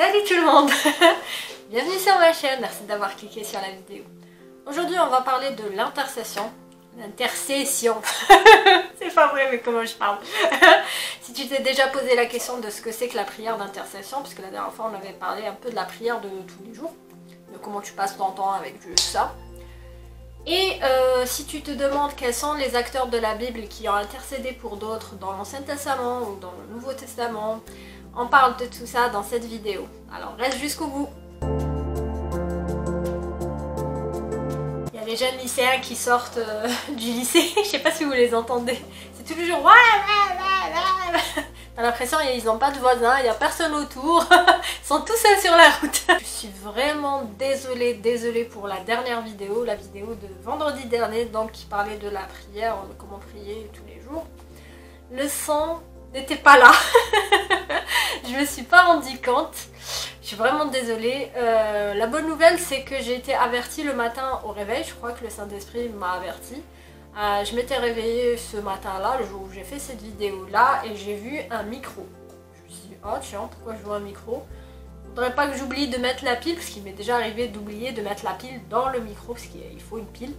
Salut tout le monde. Bienvenue sur ma chaîne, merci d'avoir cliqué sur la vidéo. Aujourd'hui on va parler de l'intercession. L'intercession. C'est pas vrai mais comment je parle. Si tu t'es déjà posé la question de ce que c'est que la prière d'intercession, puisque la dernière fois on avait parlé un peu de la prière de tous les jours, de comment tu passes ton temps avec Dieu, ça. Et si tu te demandes quels sont les acteurs de la Bible qui ont intercédé pour d'autres dans l'Ancien Testament ou dans le Nouveau Testament, on parle de tout ça dans cette vidéo. Alors reste jusqu'au bout. Il y a les jeunes lycéens qui sortent du lycée, je sais pas si vous les entendez. C'est tout le jour ouais. T'as l'impression qu'ils n'ont pas de voisins, il n'y a personne autour, ils sont tous seuls sur la route. Je suis vraiment désolée pour la dernière vidéo, la vidéo de vendredi dernier, donc qui parlait de la prière, de comment prier tous les jours. Le son n'était pas là. Je me suis pas rendu compte. Je suis vraiment désolée. La bonne nouvelle, c'est que j'ai été avertie le matin au réveil. Je crois que le Saint-Esprit m'a avertie. Je m'étais réveillée ce matin-là, le jour où j'ai fait cette vidéo-là, et j'ai vu un micro. Je me suis dit, oh tiens, pourquoi je vois un micro? Faudrait pas que j'oublie de mettre la pile, parce qu'il m'est déjà arrivé d'oublier de mettre la pile dans le micro, parce qu'il faut une pile.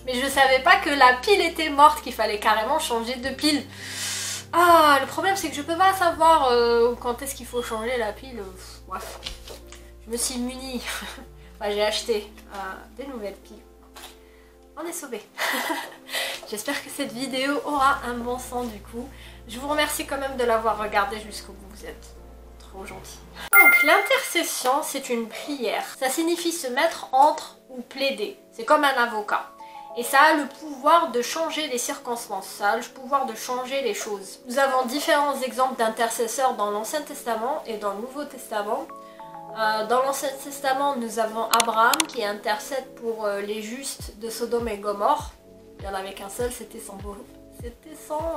Mais je savais pas que la pile était morte, qu'il fallait carrément changer de pile. Ah, le problème c'est que je peux pas savoir quand est-ce qu'il faut changer la pile. Bref, je me suis munie. Enfin, j'ai acheté des nouvelles piles. On est sauvés. J'espère que cette vidéo aura un bon sens du coup. Je vous remercie quand même de l'avoir regardée jusqu'au bout. Vous êtes trop gentils. Donc, l'intercession, c'est une prière. Ça signifie se mettre entre ou plaider. C'est comme un avocat. Et ça a le pouvoir de changer les circonstances, ça a le pouvoir de changer les choses. Nous avons différents exemples d'intercesseurs dans l'Ancien Testament et dans le Nouveau Testament. Dans l'Ancien Testament, nous avons Abraham qui intercède pour les justes de Sodome et Gomorrhe. Il n'y en avait qu'un seul, c'était son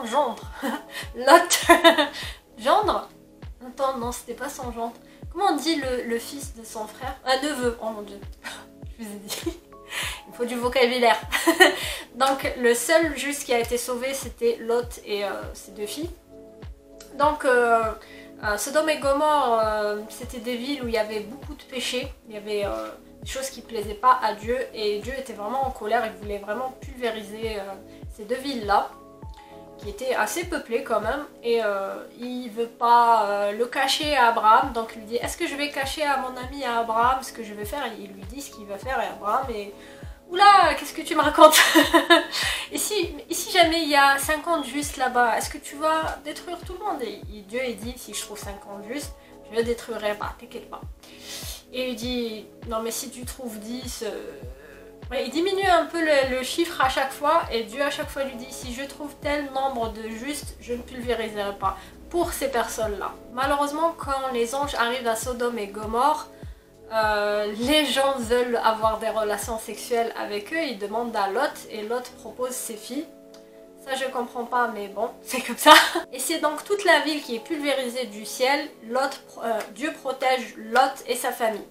gendre. Lot. Gendre? Attends, non, c'était pas son gendre. Comment on dit le fils de son frère? Un neveu, oh mon dieu. Je vous ai dit. Il faut du vocabulaire. Donc le seul juste qui a été sauvé c'était Lot et ses deux filles. Donc Sodome et Gomorrhe c'était des villes où il y avait beaucoup de péchés. Il y avait des choses qui ne plaisaient pas à Dieu et Dieu était vraiment en colère. Il voulait vraiment pulvériser ces deux villes là qui étaient assez peuplées quand même. Et il ne veut pas le cacher à Abraham. Donc il lui dit, est-ce que je vais cacher à mon ami à Abraham ce que je vais faire? Il lui dit ce qu'il va faire et Abraham est... Oula, qu'est-ce que tu me racontes? et si jamais il y a 50 justes là-bas, est-ce que tu vas détruire tout le monde? Et Dieu il dit, si je trouve 50 justes, je ne détruirai pas, t'inquiète pas. Et il dit, non mais si tu trouves 10... il diminue un peu le chiffre à chaque fois et Dieu à chaque fois lui dit, si je trouve tel nombre de justes, je ne pulvériserai pas pour ces personnes-là. Malheureusement, quand les anges arrivent à Sodome et Gomorrhe, les gens veulent avoir des relations sexuelles avec eux, ils demandent à Lot et Lot propose ses filles. Ça je comprends pas mais bon, c'est comme ça. Et c'est donc toute la ville qui est pulvérisée du ciel. Dieu protège Lot et sa famille.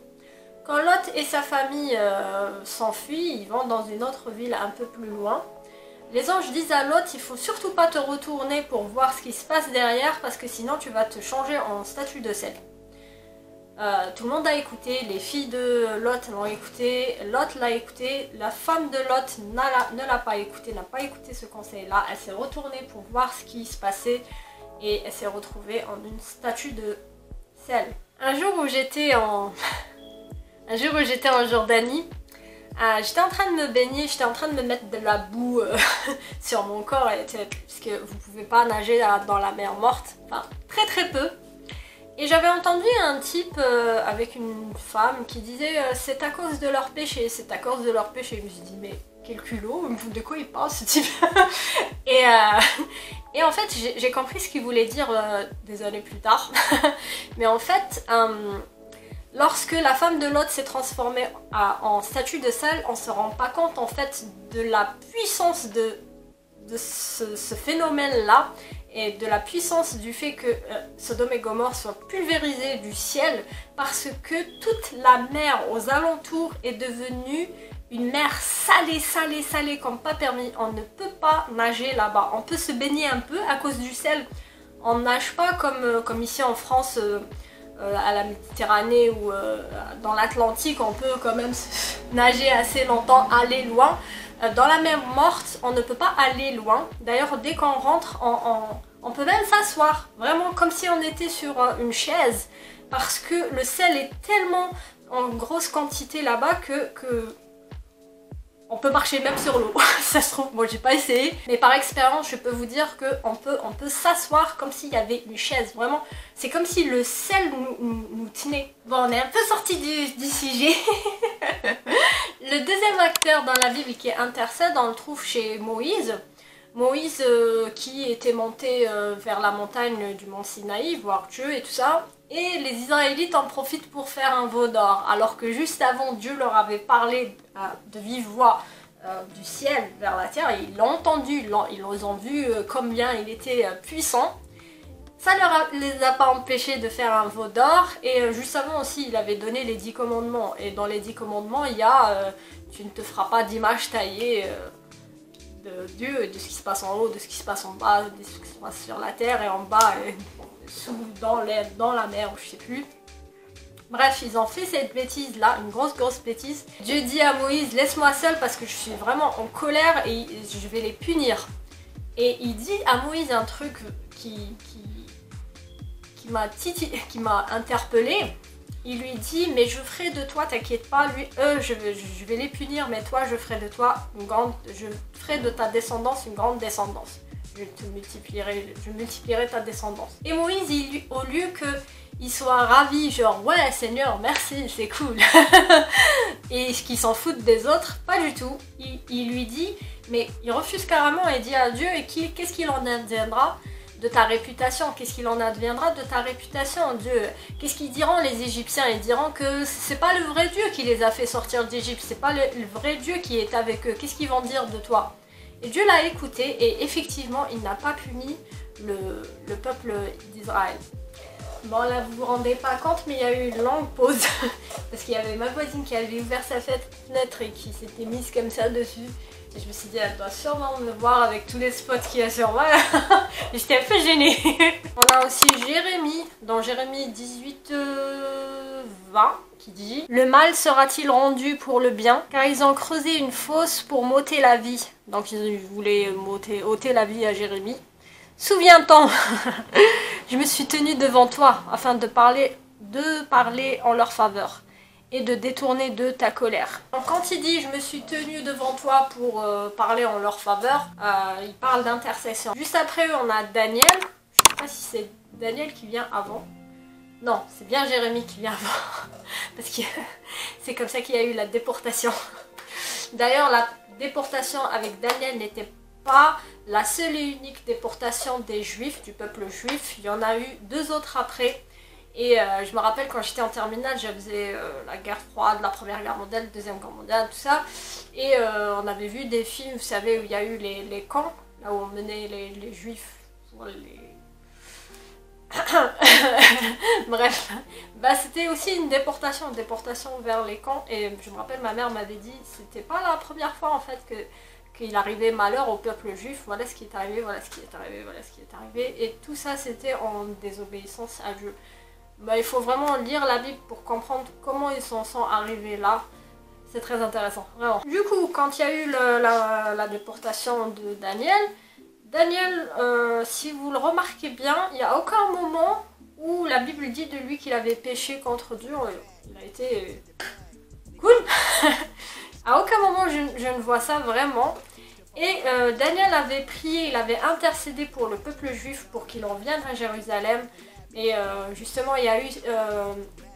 Quand Lot et sa famille s'enfuient, ils vont dans une autre ville un peu plus loin. Les anges disent à Lot, il faut surtout pas te retourner pour voir ce qui se passe derrière parce que sinon tu vas te changer en statue de sel. Tout le monde a écouté, les filles de Lot l'ont écouté, Lot l'a écouté, la femme de Lot ne l'a pas écouté, n'a pas écouté ce conseil-là. Elle s'est retournée pour voir ce qui se passait et elle s'est retrouvée en une statue de sel. Un jour où j'étais en Jordanie, j'étais en train de me baigner, j'étais en train de me mettre de la boue sur mon corps, puisque vous pouvez pas nager dans la mer morte, enfin très peu. Et j'avais entendu un type avec une femme qui disait c'est à cause de leur péché, c'est à cause de leur péché. Je me suis dit mais quel culot, de quoi il parle ce type? et en fait j'ai compris ce qu'il voulait dire des années plus tard. Mais en fait lorsque la femme de Lot s'est transformée en statue de sel, on se rend pas compte en fait de la puissance de ce phénomène-là et de la puissance du fait que Sodome et Gomorrhe soient pulvérisés du ciel parce que toute la mer aux alentours est devenue une mer salée comme pas permis. On ne peut pas nager là-bas. On peut se baigner un peu à cause du sel. On nage pas comme ici en France à la Méditerranée ou dans l'Atlantique, on peut quand même nager assez longtemps, aller loin. Dans la mer morte, on ne peut pas aller loin. D'ailleurs, dès qu'on rentre, on peut même s'asseoir, vraiment comme si on était sur une chaise, parce que le sel est tellement en grosse quantité là-bas que on peut marcher même sur l'eau. Ça se trouve, moi j'ai pas essayé, mais par expérience je peux vous dire qu'on peut s'asseoir comme s'il y avait une chaise. Vraiment, c'est comme si le sel nous tenait. Bon, on est un peu sorti du sujet. Le deuxième acteur dans la Bible qui intercède, on le trouve chez Moïse. Moïse qui était monté vers la montagne du mont Sinaï, voir Dieu et tout ça. Et les Israélites en profitent pour faire un veau d'or. Alors que juste avant, Dieu leur avait parlé de vive voix du ciel vers la terre. Et ils l'ont entendu, ils ont vu combien il était puissant. Ça ne les a pas empêchés de faire un veau d'or. Et juste avant aussi, il avait donné les 10 commandements. Et dans les 10 commandements, il y a tu ne te feras pas d'image taillée de Dieu, de ce qui se passe en haut, de ce qui se passe en bas, de ce qui se passe sur la terre et en bas, dans la mer, ou je sais plus. Bref, ils ont fait cette bêtise là, une grosse bêtise. Dieu dit à Moïse, laisse-moi seul parce que je suis vraiment en colère et je vais les punir. Et il dit à Moïse un truc qui m'a interpellé. Il lui dit, mais je ferai de toi, t'inquiète pas, lui, je vais les punir, mais toi, je ferai de toi je ferai de ta descendance une grande descendance. Je multiplierai ta descendance. Et Moïse, au lieu qu'il soit ravi, genre, ouais, Seigneur, merci, c'est cool, et qu'il s'en foute des autres, pas du tout. Il lui dit, mais il refuse carrément et dit à Dieu, et qu'est-ce qu'il en adviendra de ta réputation? Qu'est-ce qu'il en adviendra de ta réputation, Dieu? Qu'est-ce qu'ils diront les Égyptiens? Ils diront que c'est pas le vrai Dieu qui les a fait sortir d'Égypte, c'est pas le vrai Dieu qui est avec eux. Qu'est-ce qu'ils vont dire de toi? Et Dieu l'a écouté et effectivement, il n'a pas puni le peuple d'Israël. Bon là, vous vous rendez pas compte, mais il y a eu une longue pause parce qu'il y avait ma voisine qui avait ouvert sa fenêtre et qui s'était mise comme ça dessus. Et je me suis dit, elle doit sûrement me voir avec tous les spots qu'il y a sur moi. Et j'étais un peu gênée. On a aussi Jérémie, dans Jérémie 18, 20, qui dit « Le mal sera-t-il rendu pour le bien? Car ils ont creusé une fosse pour m'ôter la vie. » Donc ils voulaient ôter la vie à Jérémie. « Souviens-t'en, je me suis tenue devant toi afin de parler en leur faveur. Et de détourner de ta colère. » Donc quand il dit « je me suis tenu devant toi pour parler en leur faveur », il parle d'intercession. Juste après eux, on a Daniel. Je ne sais pas si c'est Daniel qui vient avant. Non, c'est bien Jérémie qui vient avant. Parce que c'est comme ça qu'il y a eu la déportation. D'ailleurs, la déportation avec Daniel n'était pas la seule et unique déportation des Juifs, du peuple juif. Il y en a eu 2 autres après. Et je me rappelle quand j'étais en terminale, je faisais la guerre froide, la première guerre mondiale, la deuxième guerre mondiale, tout ça. Et on avait vu des films, vous savez, où il y a eu les camps, là où on menait les juifs, bref. Bah, c'était aussi une déportation vers les camps. Et je me rappelle, ma mère m'avait dit, c'était pas la première fois en fait qu'il arrivait malheur au peuple juif. Voilà ce qui est arrivé, voilà ce qui est arrivé, voilà ce qui est arrivé. Et tout ça, c'était en désobéissance à Dieu. Bah, il faut vraiment lire la Bible pour comprendre comment ils s'en sont arrivés là. C'est très intéressant, vraiment. Du coup, quand il y a eu la déportation de Daniel, si vous le remarquez bien, il n'y a aucun moment où la Bible dit de lui qu'il avait péché contre Dieu. Il a été cool. À aucun moment je ne vois ça vraiment. Et Daniel avait prié, il avait intercédé pour le peuple juif pour qu'il en vienne à Jérusalem. Et justement, il y a eu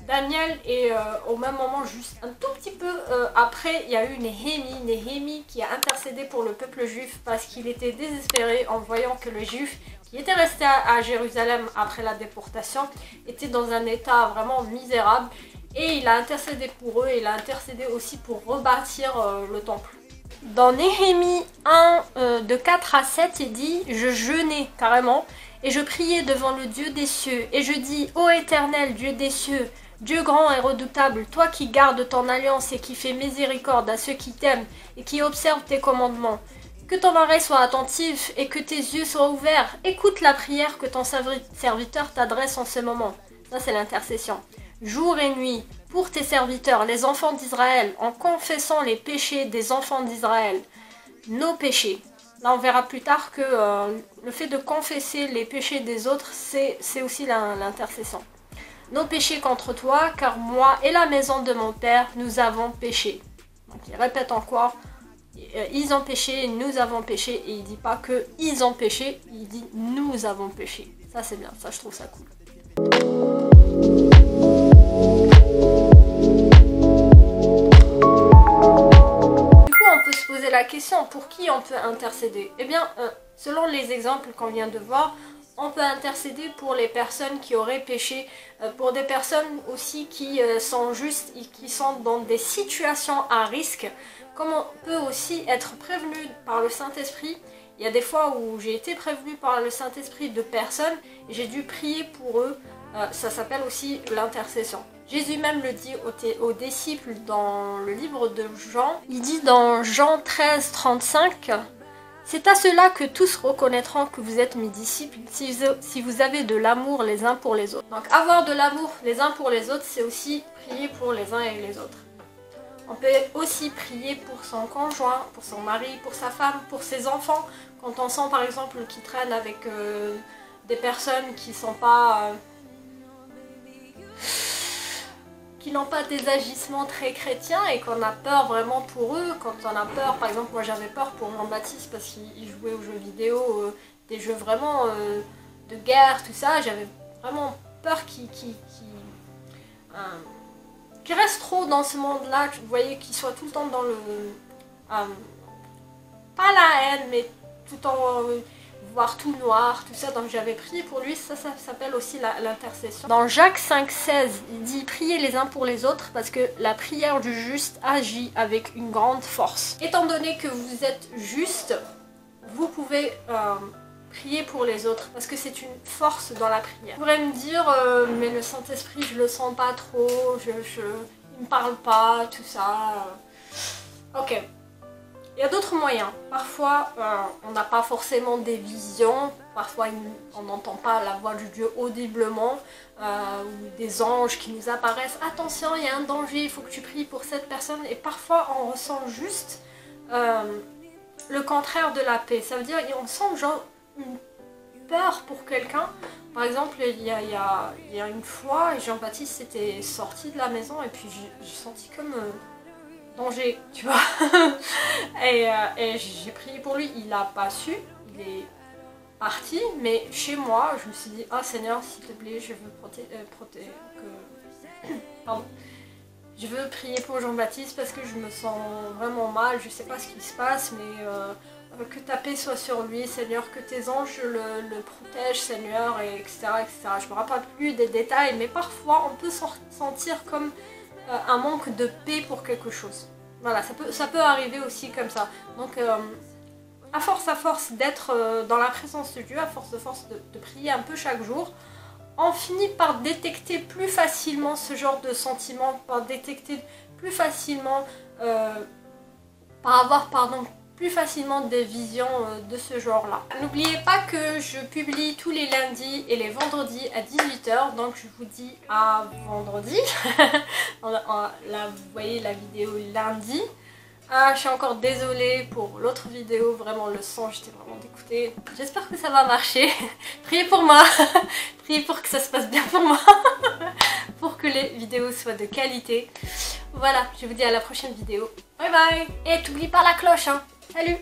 Daniel et au même moment, juste un tout petit peu après, il y a eu Néhémie qui a intercédé pour le peuple juif parce qu'il était désespéré en voyant que les Juifs qui étaient restés à Jérusalem après la déportation étaient dans un état vraiment misérable. Et il a intercédé pour eux et il a intercédé aussi pour rebâtir le temple. Dans Néhémie 1, de 4 à 7, il dit « Je jeûnais carrément. Et je priais devant le Dieu des cieux, et je dis, ô Éternel, Dieu des cieux, Dieu grand et redoutable, toi qui gardes ton alliance et qui fais miséricorde à ceux qui t'aiment et qui observent tes commandements, que ton oreille soit attentive et que tes yeux soient ouverts. Écoute la prière que ton serviteur t'adresse en ce moment. Ça c'est l'intercession. Jour et nuit, pour tes serviteurs, les enfants d'Israël, en confessant les péchés des enfants d'Israël, nos péchés. Là on verra plus tard que le fait de confesser les péchés des autres, c'est aussi l'intercession. Nos péchés contre toi, car moi et la maison de mon père, nous avons péché. Donc il répète encore, ils ont péché, nous avons péché, et il dit pas que ils ont péché, il dit nous avons péché. Ça c'est bien, ça je trouve ça cool. Poser la question, pour qui on peut intercéder? Eh bien, selon les exemples qu'on vient de voir, on peut intercéder pour les personnes qui auraient péché, pour des personnes aussi qui sont justes et qui sont dans des situations à risque, comme on peut aussi être prévenu par le Saint-Esprit. Il y a des fois où j'ai été prévenu par le Saint-Esprit de personnes et j'ai dû prier pour eux, ça s'appelle aussi l'intercession. Jésus même le dit aux disciples dans le livre de Jean. Il dit dans Jean 13, 35, « C'est à cela que tous reconnaîtront que vous êtes mes disciples, si vous avez de l'amour les uns pour les autres. » Donc avoir de l'amour les uns pour les autres, c'est aussi prier pour les uns et les autres. On peut aussi prier pour son conjoint, pour son mari, pour sa femme, pour ses enfants. Quand on sent par exemple qu'il traîne avec des personnes qui sont pas... qui n'ont pas des agissements très chrétiens et qu'on a peur vraiment pour eux, quand on a peur, par exemple moi j'avais peur pour Jean-Baptiste parce qu'il jouait aux jeux vidéo, des jeux vraiment de guerre, tout ça, j'avais vraiment peur qu'il reste trop dans ce monde-là, vous voyez, qu'il soit tout le temps dans le... pas la haine, mais tout en... voir tout noir, tout ça, donc j'avais prié pour lui, ça s'appelle aussi l'intercession. Dans Jacques 5,16, il dit « Priez les uns pour les autres parce que la prière du juste agit avec une grande force. » Étant donné que vous êtes juste, vous pouvez prier pour les autres parce que c'est une force dans la prière. Vous pourrez me dire « Mais le Saint-Esprit, je le sens pas trop, il me parle pas, tout ça. » Ok. Il y a d'autres moyens. Parfois, on n'a pas forcément des visions. Parfois, on n'entend pas la voix du Dieu audiblement. Ou des anges qui nous apparaissent. Attention, il y a un danger, il faut que tu pries pour cette personne. Et parfois, on ressent juste le contraire de la paix. Ça veut dire qu'on sent genre une peur pour quelqu'un. Par exemple, il y a une fois, Jean-Baptiste était sorti de la maison et puis j'ai senti comme... danger, tu vois. et j'ai prié pour lui, il n'a pas su, il est parti, mais chez moi, je me suis dit, ah Seigneur, s'il te plaît, je veux prier pour Jean-Baptiste parce que je me sens vraiment mal, je sais pas ce qui se passe, mais que ta paix soit sur lui, Seigneur, que tes anges le protègent, Seigneur, et etc., etc. Je me rappelle plus des détails, mais parfois on peut sentir comme un manque de paix pour quelque chose. Voilà, ça peut arriver aussi comme ça. Donc, à force d'être dans la présence de Dieu, à force de prier un peu chaque jour, on finit par détecter plus facilement ce genre de sentiments, par détecter plus facilement, par avoir, plus facilement des visions de ce genre-là. N'oubliez pas que je publie tous les lundis et les vendredis à 18 h, donc je vous dis à vendredi. Là, vous voyez la vidéo lundi. Je suis encore désolée pour l'autre vidéo, vraiment le son, j'étais vraiment dégoûtée. J'espère que ça va marcher. Priez pour moi, priez pour que ça se passe bien pour moi, pour que les vidéos soient de qualité. Voilà, je vous dis à la prochaine vidéo. Bye bye. Et t'oublies pas la cloche, hein. Salut!